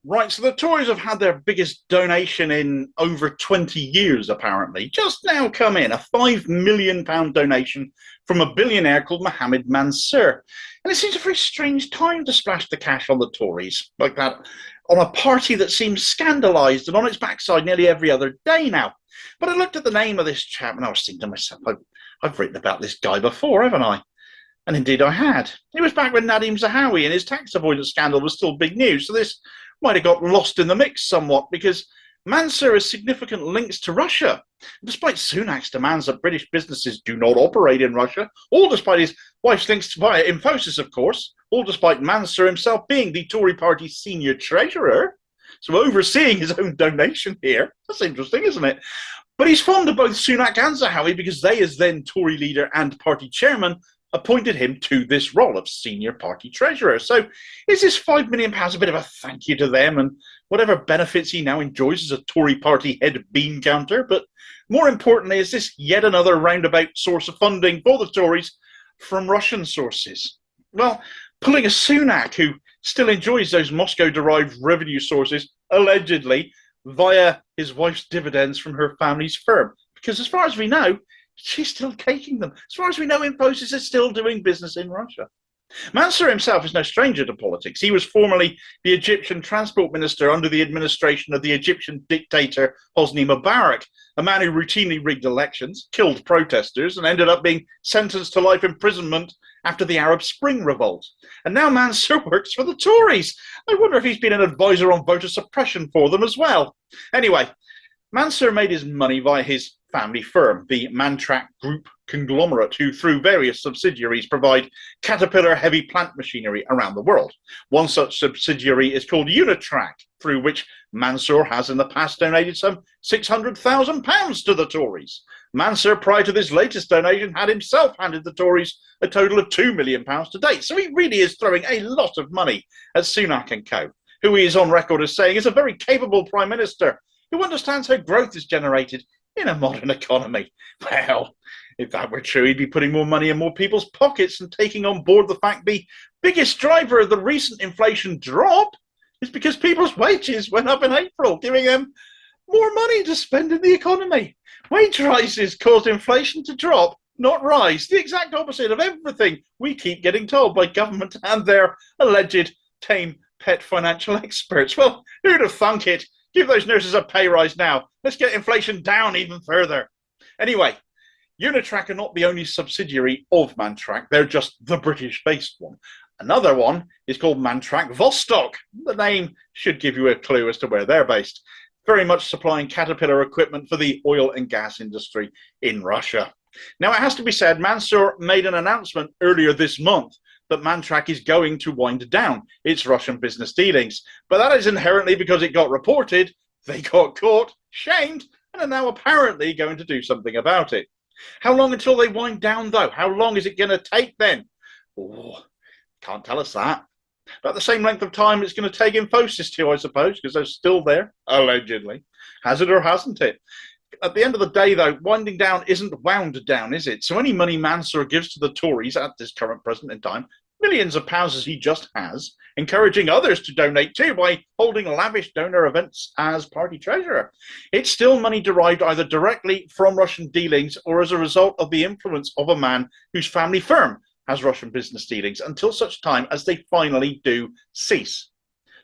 Right, so the Tories have had their biggest donation in over 20 years, apparently. Just now come in, a £5 million donation from a billionaire called Mohammed Mansour. And it seems a very strange time to splash the cash on the Tories, like that, on a party that seems scandalised and on its backside nearly every other day now. But I looked at the name of this chap and I was thinking to myself, I've written about this guy before, haven't I? And indeed I had. It was back when Nadim Zahawi and his tax avoidance scandal was still big news, so this might have got lost in the mix somewhat because Mansa has significant links to Russia. Despite Sunak's demands that British businesses do not operate in Russia, all despite his wife's links via Infosys, of course, all despite Mansa himself being the Tory party's senior treasurer, so overseeing his own donation here. That's interesting, isn't it? But he's fond of both Sunak and Zahawi because they, as then Tory leader and party chairman, appointed him to this role of senior party treasurer. So is this £5 million a bit of a thank you to them and whatever benefits he now enjoys as a Tory party head bean counter? But more importantly, is this yet another roundabout source of funding for the Tories from Russian sources? Well, pulling a Sunak, who still enjoys those Moscow-derived revenue sources, allegedly, via his wife's dividends from her family's firm. Because as far as we know, she's still taking them. As far as we know, Infosys is still doing business in Russia. Mansa himself is no stranger to politics. He was formerly the Egyptian transport minister under the administration of the Egyptian dictator Hosni Mubarak, a man who routinely rigged elections, killed protesters, and ended up being sentenced to life imprisonment after the Arab Spring revolt. And now Mansa works for the Tories. I wonder if he's been an advisor on voter suppression for them as well. Anyway, Mansa made his money via his family firm, the Mantrak Group conglomerate, who through various subsidiaries provide Caterpillar heavy plant machinery around the world. One such subsidiary is called Unitrack, through which Mansour has in the past donated some £600,000 to the Tories. Mansour, prior to this latest donation, had himself handed the Tories a total of £2 million to date. So he really is throwing a lot of money at Sunak and co, who he is on record as saying is a very capable Prime Minister who understands how growth is generated in a modern economy. Well, if that were true, he'd be putting more money in more people's pockets and taking on board the fact the biggest driver of the recent inflation drop is because people's wages went up in April, giving them more money to spend in the economy. Wage rises caused inflation to drop, not rise. The exact opposite of everything we keep getting told by government and their alleged tame pet financial experts. Well, who'd have thunk it? Give those nurses a pay rise now. Let's get inflation down even further. Anyway, Unitrack are not the only subsidiary of Mantrak. They're just the British-based one. Another one is called Mantrak Vostok. The name should give you a clue as to where they're based. Very much supplying Caterpillar equipment for the oil and gas industry in Russia. Now, it has to be said, Mansour made an announcement earlier this month that Mantrak is going to wind down its Russian business dealings. But that is inherently because it got reported, they got caught, shamed, and are now apparently going to do something about it. How long until they wind down, though? How long is it going to take then? Oh, can't tell us that. About the same length of time it's going to take Infosys to, I suppose, because they're still there, allegedly. Has it or hasn't it? At the end of the day, though, winding down isn't wound down, is it? So any money Mansour gives to the Tories at this current present in time, millions of pounds as he just has, encouraging others to donate too by holding lavish donor events as party treasurer. It's still money derived either directly from Russian dealings or as a result of the influence of a man whose family firm has Russian business dealings until such time as they finally do cease.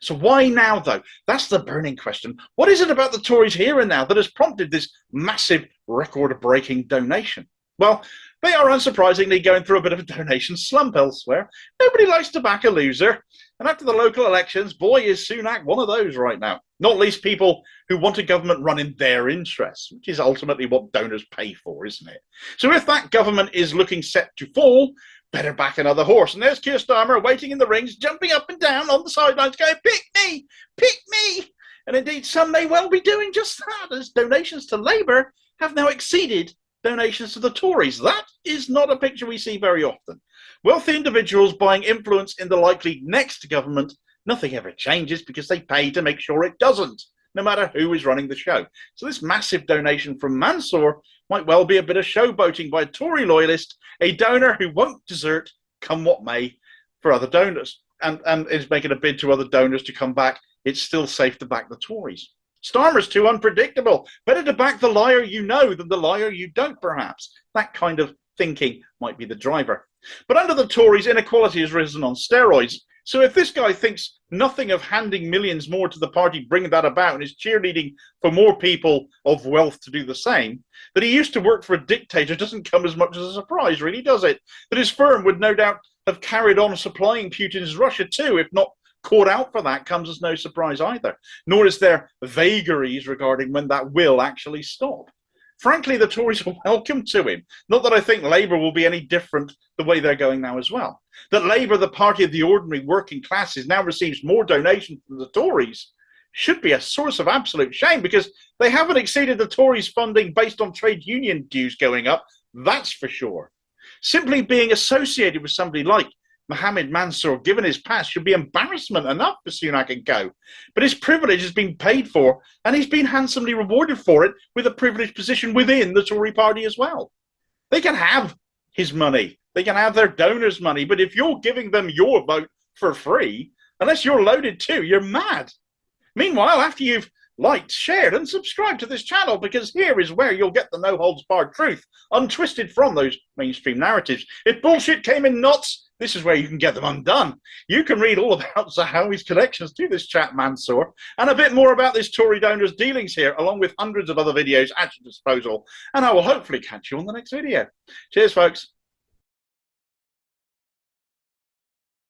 So why now, though? That's the burning question. What is it about the Tories here and now that has prompted this massive record-breaking donation? Well, they are unsurprisingly going through a bit of a donation slump elsewhere. Nobody likes to back a loser. And after the local elections, boy, is Sunak one of those right now. Not least people who want a government run in their interests, which is ultimately what donors pay for, isn't it? So if that government is looking set to fall, better back another horse. And there's Keir Starmer waiting in the rings, jumping up and down on the sidelines, going, pick me, pick me. And indeed, some may well be doing just that, as donations to Labour have now exceeded donations to the Tories. That is not a picture we see very often. Wealthy individuals buying influence in the likely next government, nothing ever changes because they pay to make sure it doesn't, no matter who is running the show. So this massive donation from Mansour might well be a bit of showboating by a Tory loyalist, a donor who won't desert, come what may, for other donors, and is making a bid to other donors to come back it's still safe to back the Tories. Starmer's too unpredictable. Better to back the liar you know than the liar you don't, perhaps. That kind of thinking might be the driver. But under the Tories, inequality has risen on steroids. So if this guy thinks nothing of handing millions more to the party, bringing that about, and is cheerleading for more people of wealth to do the same, that he used to work for a dictator doesn't come as much as a surprise, really, does it? That his firm would no doubt have carried on supplying Putin's Russia too, if not caught out for that, comes as no surprise either. Nor is there vagaries regarding when that will actually stop. Frankly, the Tories are welcome to him. Not that I think Labour will be any different the way they're going now as well. That Labour, the party of the ordinary working classes, now receives more donations than the Tories should be a source of absolute shame, because they haven't exceeded the Tories' funding based on trade union dues going up, that's for sure. Simply being associated with somebody like Mohammed Mansa, given his past, should be embarrassment enough for Sunak and co. But his privilege has been paid for, and he's been handsomely rewarded for it with a privileged position within the Tory party as well. They can have his money, they can have their donors' money, but if you're giving them your vote for free, unless you're loaded too, you're mad. Meanwhile, after you've liked, shared, and subscribed to this channel, because here is where you'll get the no-holds-barred truth, untwisted from those mainstream narratives. If bullshit came in knots, this is where you can get them undone. You can read all about Zahawi's connections to this chap Mansour, and a bit more about this Tory donor's dealings here, along with hundreds of other videos at your disposal. And I will hopefully catch you on the next video. Cheers, folks.